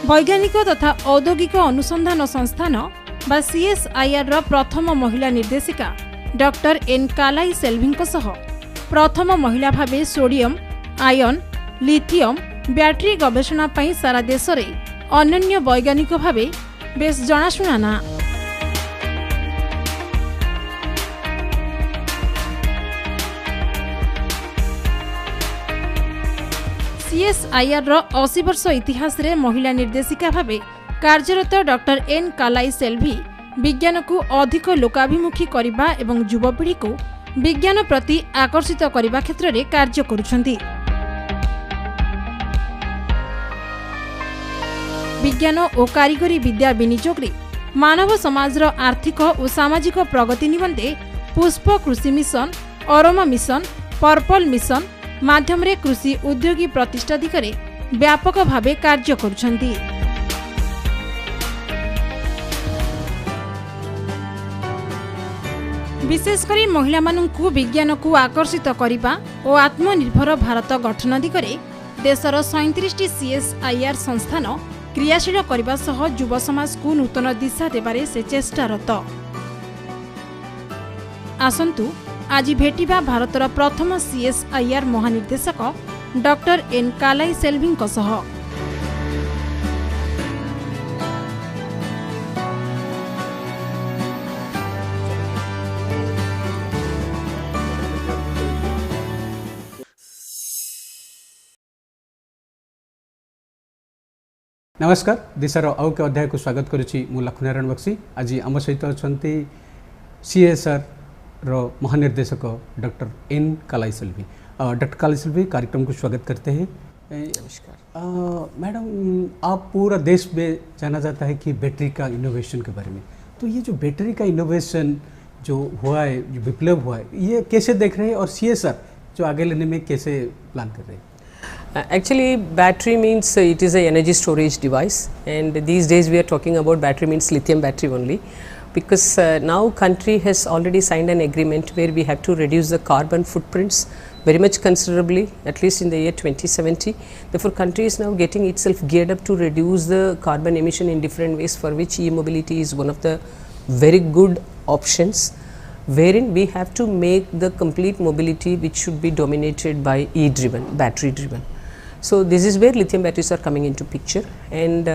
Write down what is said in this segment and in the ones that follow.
वैज्ञानिक तथा औद्योगिक अनुसंधान संस्थान बा CSIR रो प्रथम महिला निर्देशिका डॉक्टर एन कालाइसेल्वी प्रथम महिला भावे सोडियम आयन लिथियम बैटरी गवेषणा पई सारा देश रे अनन्य वैज्ञानिक भावे बेस जनाशुना ना। CSIR रो 80 वर्ष इतिहास रे महिला निर्देशिका भावे कार्यरत डॉक्टर एन कालाइसेल्वी विज्ञान को अधिक लोकाभिमुखी करबा एवं युवपीढ़ी को विज्ञान प्रति आकर्षित करबा क्षेत्र रे कार्य करुछंती। विज्ञान और कारीगरी विद्या विनियोग रे मानव समाज रो आर्थिक और सामाजिक प्रगति निमंते पुष्प कृषि mission, aroma mission, purple mission माध्यम रे कृषि उद्योगी प्रतिष्ठा दिगरे व्यापक भावे कार्य करुछंती। विशेषकर महिला माननकु विज्ञान को आकर्षित करिबा और आत्मनिर्भर भारत गठन दिगरे देशर 37टी CSIR संस्थान क्रियाशील करबा सह युव समाज को नूतन दिशा देबारे से चेष्टारत। आसंतु आज भेटिबा भारतर प्रथम CSIR महानिर्देशक डॉक्टर एन कालाइसेल्वी सह। नमस्कार, दिशार आउ के अध्याय को स्वागत करुछि मु लक्ष्मीनारायण बक्सी। आज आम सहित अच्छा CSIR रो महानिर्देशक डॉक्टर एन कालाइसेल्वी। डॉक्टर कालाइसेल्वी, कार्यक्रम को स्वागत करते हैं। नमस्कार मैडम, आप पूरा देश में जाना जाता है कि बैटरी का इनोवेशन के बारे में, तो ये जो बैटरी का इनोवेशन जो हुआ है, जो विप्लव हुआ है, ये कैसे देख रहे हैं और CSIR जो आगे लेने में कैसे प्लान कर रहे हैं? Actually, battery means it is a energy storage device, and these days we are talking about battery means lithium battery only, because now country has already signed an agreement where we have to reduce the carbon footprints very much considerably, at least in the year 2070. Therefore, country is now getting itself geared up to reduce the carbon emission in different ways, for which e-mobility is one of the very good options, wherein we have to make the complete mobility which should be dominated by e-driven, battery driven. So this is where lithium batteries are coming into picture, and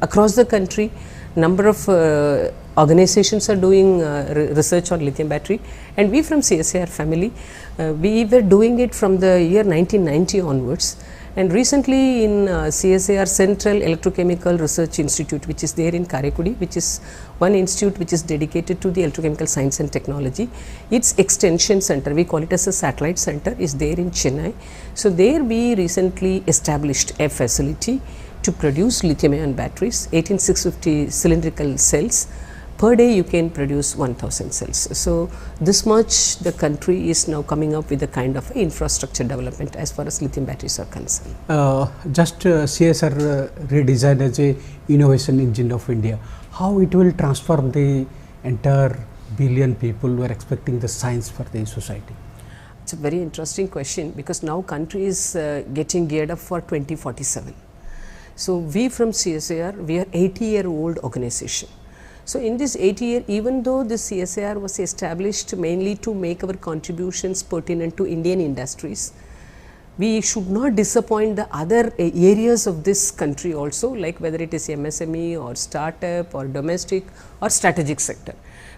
across the country number of organizations are doing research on lithium battery, and we from CSIR family we were doing it from the year 1990 onwards. And recently in CSIR Central Electrochemical Research Institute, which is there in Karaikudi, which is one institute which is dedicated to the electrochemical science and technology, its extension center, we call it as a satellite center, is there in Chennai. So there we recently established a facility to produce lithium ion batteries, 18650 cylindrical cells. Per day you can produce 1000 cells. So this much the country is now coming up with a kind of infrastructure development as far as lithium batteries are concerned. CSIR redesigned as a innovation engine of India. How it will transform the entire billion people who are expecting the science for the society? It's a very interesting question, because now country is getting geared up for 2047. So we from CSIR, we are 80-year-old organization. So in this 80-year, even though the CSIR was established mainly to make our contributions pertinent to Indian industries, we should not disappoint the other areas of this country also, like whether it is MSME or startup or domestic or strategic sector.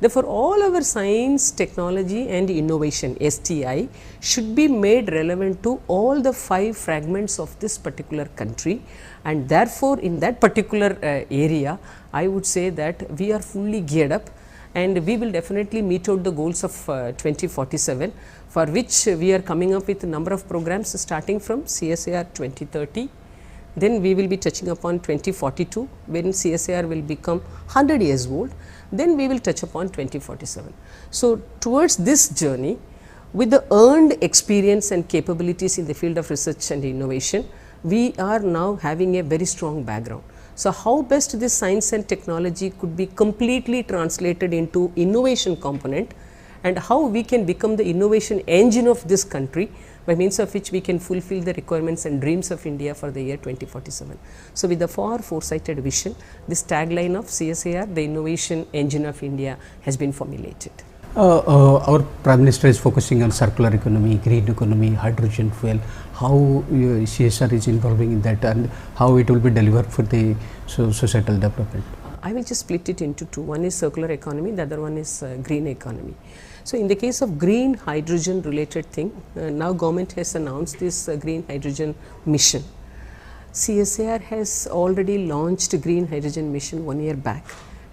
Therefore, all our science, technology and innovation STI should be made relevant to all the 5 fragments of this particular country, and therefore, in that particular area I would say that we are fully geared up, and we will definitely meet out the goals of 2047, for which we are coming up with a number of programs starting from CSIR 2030. Then we will be touching upon 2042, when CSIR will become 100 years old. Then we will touch upon 2047. So towards this journey, with the earned experience and capabilities in the field of research and innovation, we are now having a very strong background. So how best this science and technology could be completely translated into innovation component, and how we can become the innovation engine of this country, by means of which we can fulfill the requirements and dreams of India for the year 2047. So, with the far foresighted vision, this tagline of CSIR, the innovation engine of India, has been formulated. Our Prime Minister is focusing on circular economy, green economy, hydrogen fuel. How CSR is involving in that, and how it will be delivered for the societal development? I will just split it into two. One is circular economy, the other one is green economy. So, in the case of green hydrogen related thing, now government has announced this green hydrogen mission. CSIR has already launched green hydrogen mission 1 year back,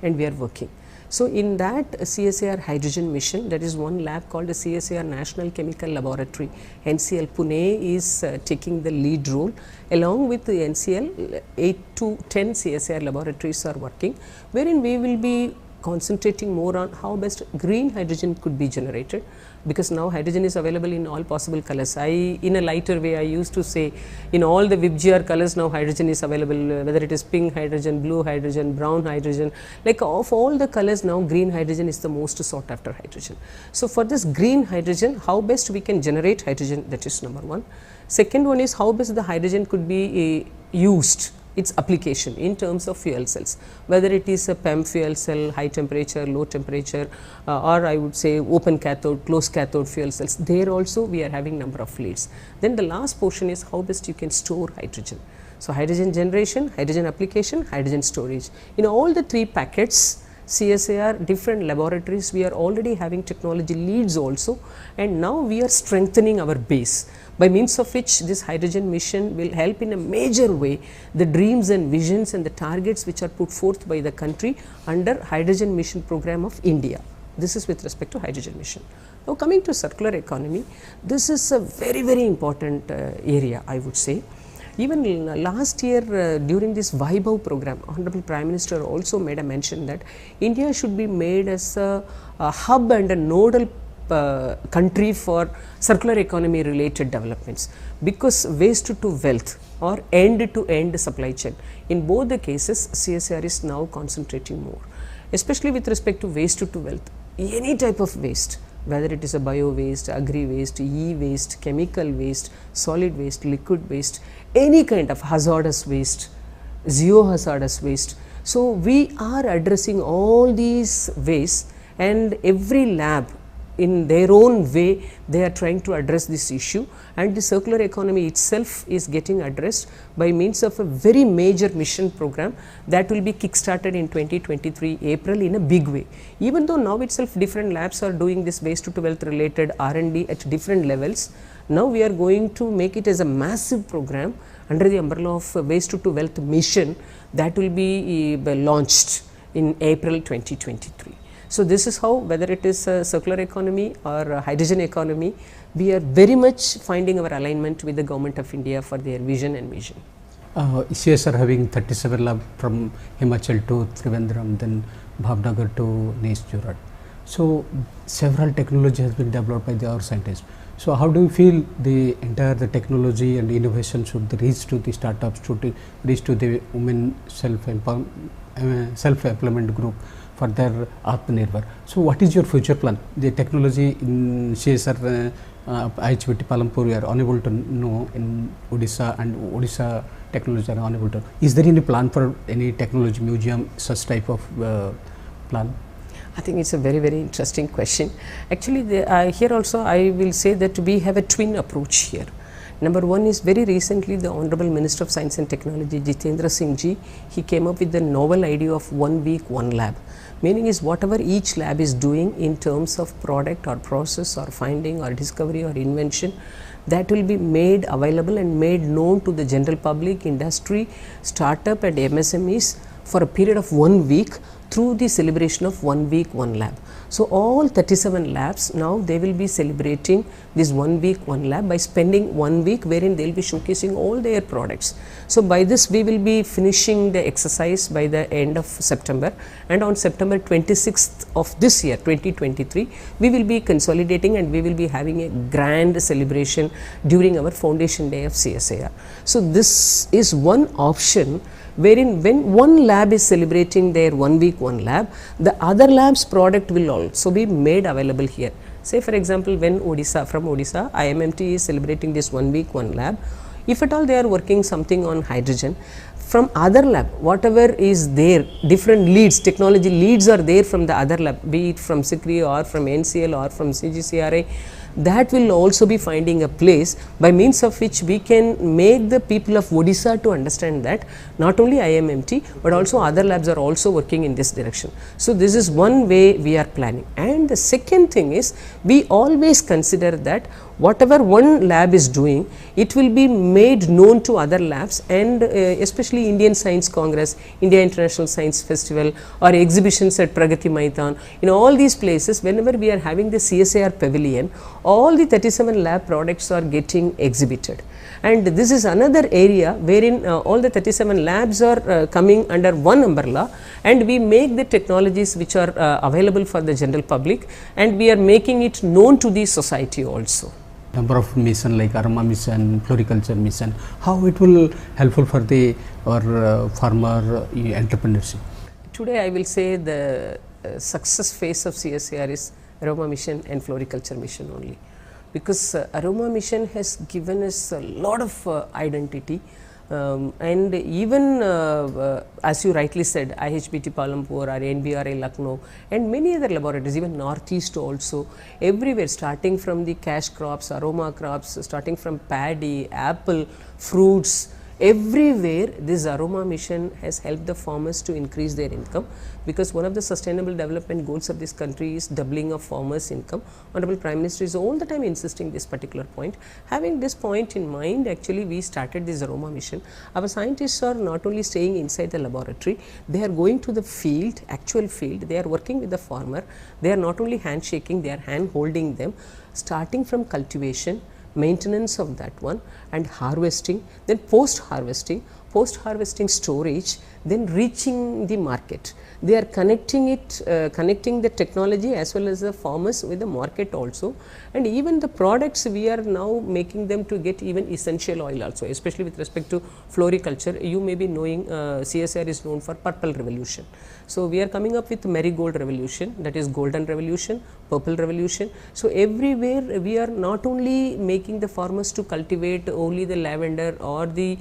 and we are working. So, in that CSIR hydrogen mission, there is one lab called the CSIR National Chemical Laboratory. NCL Pune is taking the lead role. Along with the NCL, 8 to 10 CSIR laboratories are working, wherein we will be concentrating more on how best green hydrogen could be generated, because now hydrogen is available in all possible colors. In a lighter way, I used to say in all the WIBGR colors now hydrogen is available, whether it is pink hydrogen, blue hydrogen, brown hydrogen, like of all the colors now green hydrogen is the most sought after hydrogen. So, for this green hydrogen, how best we can generate hydrogen, that is number one. Second one is how best the hydrogen could be used, its application in terms of fuel cells, whether it is a PEM fuel cell, high temperature, low temperature, or I would say open cathode, closed cathode fuel cells. There also we are having number of leads. Then the last portion is how best you can store hydrogen. So, hydrogen generation, hydrogen application, hydrogen storage. In all the three packets, CSIR, different laboratories, we are already having technology leads also, and now we are strengthening our base, by means of which this hydrogen mission will help in a major way the dreams and visions and the targets which are put forth by the country under hydrogen mission program of India. This is with respect to hydrogen mission. Now, coming to circular economy, this is a very, very important area, I would say. Even last year during this Vaibhav program, Honorable Prime Minister also made a mention that India should be made as a hub and a nodal country for circular economy related developments, because waste to wealth or end to end supply chain, in both the cases CSIR is now concentrating more, especially with respect to waste to wealth. Any type of waste, whether it is a bio waste, agri waste, e-waste, chemical waste, solid waste, liquid waste, any kind of hazardous waste, geohazardous waste. So, we are addressing all these waste, and every lab in their own way they are trying to address this issue, and the circular economy itself is getting addressed by means of a very major mission program that will be kick-started in 2023 April in a big way. Even though now itself different labs are doing this waste to wealth related R&D at different levels, now we are going to make it as a massive program under the umbrella of waste to wealth mission that will be launched in April 2023. So, this is how, whether it is a circular economy or a hydrogen economy, we are very much finding our alignment with the Government of India for their vision and mission. CSIR having 37 labs from Himachal to Trivandrum, then Bhavnagar to Nice. So, several technology has been developed by our scientists. So, how do you feel the entire technology and innovation should reach to the startups, should reach to the women self-employment group for their Atmanirbhar? So, what is your future plan? The technology in CSIR, IHBT Palampur, we are unable to know in Odisha, and Odisha technology are unable to. Is there any plan for any technology museum, such type of plan? I think it's a very, very interesting question. Actually, here also I will say that we have a twin approach here. Number one is, very recently the Honorable Minister of Science and Technology, Jitendra Singh ji, he came up with the novel idea of 1 week, 1 lab. Meaning is, whatever each lab is doing in terms of product or process or finding or discovery or invention, that will be made available and made known to the general public, industry, startup and MSMEs for a period of 1 week through the celebration of 1 week, 1 lab. So, all 37 labs now they will be celebrating this 1 week, 1 lab by spending 1 week wherein they will be showcasing all their products. So, by this we will be finishing the exercise by the end of September, and on September 26th of this year 2023 we will be consolidating and we will be having a grand celebration during our foundation day of CSIR. So, this is one option wherein when one lab is celebrating their 1 week, 1 lab, the other lab's product will also be made available here. Say for example, when from Odisha, IMMT is celebrating this 1 week, 1 lab. If at all they are working something on hydrogen, from other lab, whatever is there, different leads, technology leads are there from the other lab, be it from CSIR or from NCL or from CSIR, that will also be finding a place by means of which we can make the people of Odisha to understand that not only IMMT but also other labs are also working in this direction. So, this is one way we are planning. And the second thing is, we always consider that whatever one lab is doing, it will be made known to other labs, and especially Indian Science Congress, India International Science Festival or exhibitions at Pragati Maidan, in all these places whenever we are having the CSIR pavilion, all the 37 lab products are getting exhibited. And this is another area wherein all the 37 labs are coming under one umbrella, and we make the technologies which are available for the general public, and we are making it known to the society also. Number of mission like aroma mission, floriculture mission, how it will helpful for the farmer entrepreneurship? Today I will say the success phase of CSIR is aroma mission and floriculture mission only, because aroma mission has given us a lot of identity. And even as you rightly said, IHBT Palampur or NBRI Lucknow and many other laboratories, even northeast also, everywhere, starting from the cash crops, aroma crops, starting from paddy, apple, fruits, everywhere this aroma mission has helped the farmers to increase their income, because one of the sustainable development goals of this country is doubling of farmers' income. Honorable Prime Minister is all the time insisting this particular point. Having this point in mind, actually we started this aroma mission. Our scientists are not only staying inside the laboratory, they are going to the field, actual field, they are working with the farmer, they are not only handshaking, they are hand holding them, starting from cultivation, maintenance of that one, and harvesting, then post harvesting storage, then reaching the market. They are connecting it, connecting the technology as well as the farmers with the market also, and even the products we are now making them to get even essential oil also, especially with respect to floriculture. You may be knowing CSIR is known for purple revolution. So, we are coming up with marigold revolution, that is golden revolution, purple revolution. So, everywhere we are not only making the farmers to cultivate only the lavender or the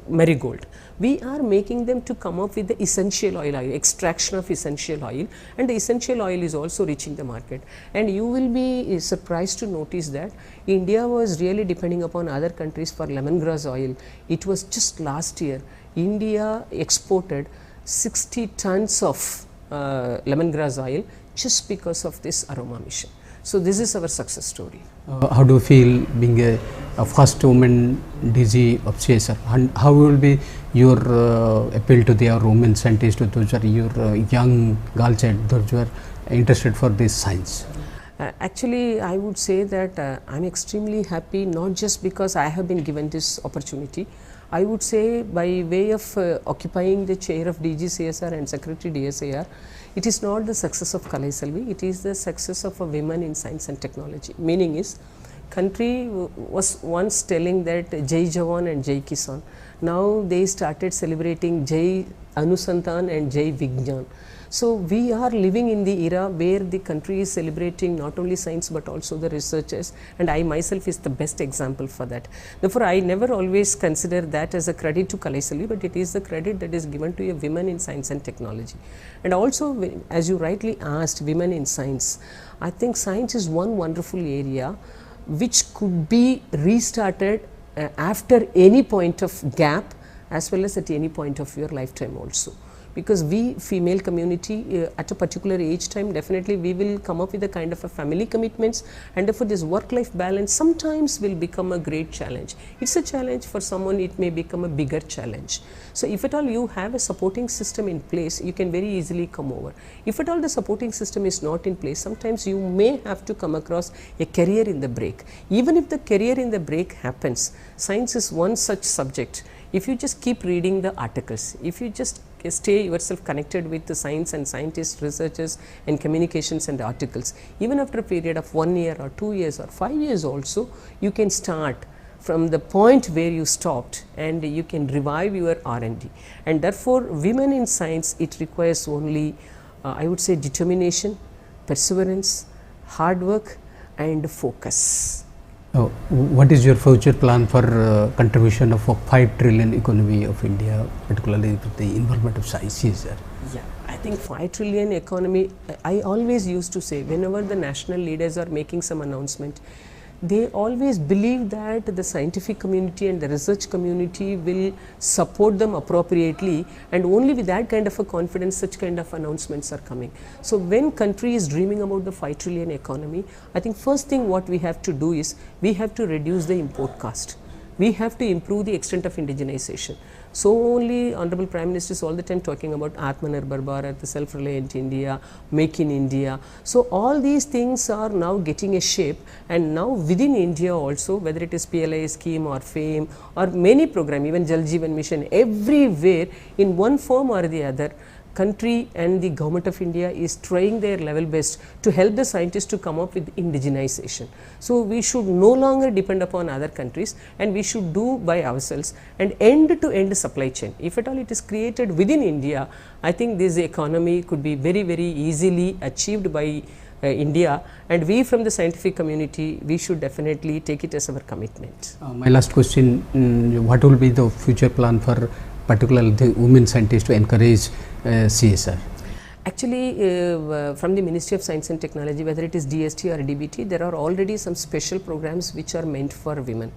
marigold, we are making them to come up with the essential oil, extraction of essential oil, and the essential oil is also reaching the market. And you will be surprised to notice that India was really depending upon other countries for lemongrass oil. It was just last year, India exported 60 tons of lemongrass oil just because of this aroma mission. So, this is our success story. How do you feel being a first woman DG of CSIR? And how will be your appeal to the women scientists, to those are your young girls, those who are interested for this science? Actually, I would say that I am extremely happy, not just because I have been given this opportunity. I would say by way of occupying the chair of DG CSIR and Secretary DSIR, it is not the success of Kalaiselvi, it is the success of a women in science and technology. Meaning is, country was once telling that Jai Jawan and Jai Kisan. Now they started celebrating Jai Anusantan and Jai Vigyan. So, we are living in the era where the country is celebrating not only science but also the researchers, and I myself is the best example for that. Therefore, I never always consider that as a credit to Kalaiselvi, but it is the credit that is given to a women in science and technology. And also, as you rightly asked, women in science, I think science is one wonderful area which could be restarted after any point of gap as well as at any point of your lifetime also. Because we female community at a particular age time, definitely we will come up with a kind of a family commitments, and therefore this work-life balance sometimes will become a great challenge. It's a challenge for someone, it may become a bigger challenge. So, if at all you have a supporting system in place, you can very easily come over. If at all the supporting system is not in place, sometimes you may have to come across a career in the break. Even if the career in the break happens, science is one such subject. If you just keep reading the articles, if you just stay yourself connected with the science and scientists, researchers and communications and articles, even after a period of 1 year or 2 years or 5 years also, you can start from the point where you stopped and you can revive your R&D. And therefore, women in science, it requires only I would say determination, perseverance, hard work and focus. What is your future plan for contribution of a 5 trillion economy of India, particularly with the involvement of CSIR? Yeah, I think 5 trillion economy, I always used to say, whenever the national leaders are making some announcement, they always believe that the scientific community and the research community will support them appropriately, and only with that kind of a confidence such kind of announcements are coming. So when country is dreaming about the 5 trillion economy, I think first thing what we have to do is we have to reduce the import cost. We have to improve the extent of indigenization. So only Honorable Prime Minister is all the time talking about Atmanirbhar Bharat, the self-reliant India, Make in India. So all these things are now getting a shape, and now within India also, whether it is PLI scheme or FAME or many program, even Jal Jeevan Mission, everywhere in one form or the other, country and the government of India is trying their level best to help the scientists to come up with indigenization. So we should no longer depend upon other countries, and we should do by ourselves, and end to end supply chain. If at all it is created within India, I think this economy could be very, very easily achieved by India, and we from the scientific community, we should definitely take it as our commitment. My last question, what will be the future plan for particularly the women scientists to encourage CSIR? Actually, from the Ministry of Science and Technology, whether it is DST or DBT, there are already some special programs which are meant for women.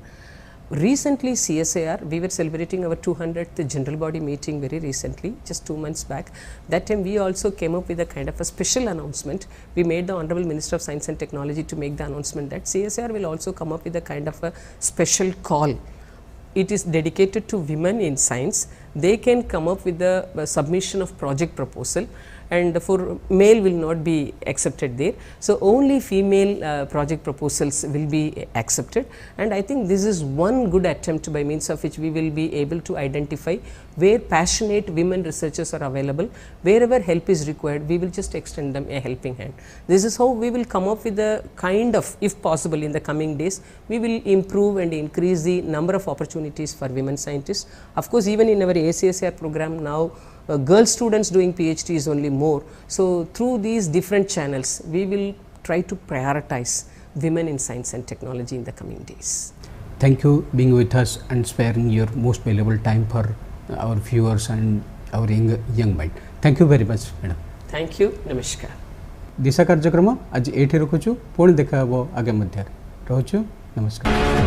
Recently, CSIR, we were celebrating our 200th general body meeting very recently, just 2 months back. That time we also came up with a kind of a special announcement. We made the Honorable Minister of Science and Technology to make the announcement that CSIR will also come up with a kind of a special call. It is dedicated to women in science. They can come up with the submission of project proposal, and for male will not be accepted there. So only female project proposals will be accepted, and I think this is one good attempt by means of which we will be able to identify where passionate women researchers are available. Wherever help is required, we will just extend them a helping hand. This is how we will come up with the kind of, if possible in the coming days, we will improve and increase the number of opportunities for women scientists. Of course, even in our CSIR program now, girl students doing PhD is only more. So through these different channels, we will try to prioritize women in science and technology in the coming days. Thank you being with us and sparing your most valuable time for our viewers and our young mind. Thank you very much, madam. Thank you. Namaskar. दिशा कार्यक्रम आज एठी रखुछु, पुणी देखा हबो आगे मध्य रहउछु। नमस्कार।